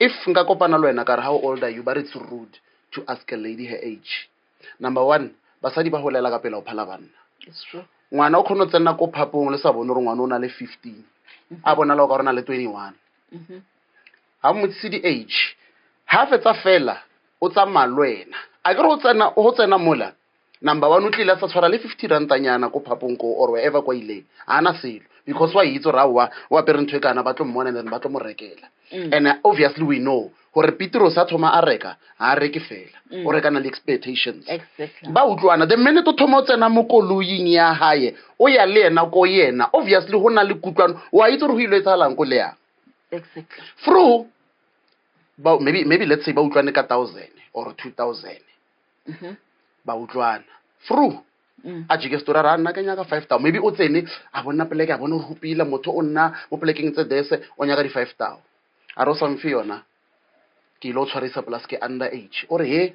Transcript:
if nka kopana le wena ka re how old are you, but it's rude to ask a lady her age. Number one, basadi ba holela ka pela o phala banna. It's true. Ngwana o khona tsena ko phapong le sa bone re ngwana o na le 15 a bona la o ka rona le 21 ha mo tsi di age ha fetsa fela o tsamaya le wena a ke re o tsena mola number 1 o tlile sa tshwara le 50 rantanyana ko phapong ko or wherever kwa ile ana selo because wa itse ra wa parent e kana ba tlo mmona then ba tlo mo rekela and obviously we know gore Petro sa thoma a reka ha reke fela o reka na le expectations. Exactly. Ba utlwana the minute o thoma o tsena mo koloing ya hae o ya le yena ko yena obviously ho na le kutlwano wa itse re ho ile tsalang ko le ya. Exactly. Through maybe let's say ba utlwane ka 1000 or 2000 ba utlwana through a jike story ra nna ka nyaka 5000 maybe o tsene a bona peleke a bona re hupila motho o nna mo pelekeng tse dese o nyaka di 5000 a ro samfi yona ke lo tshwarisa plus ke under age ore he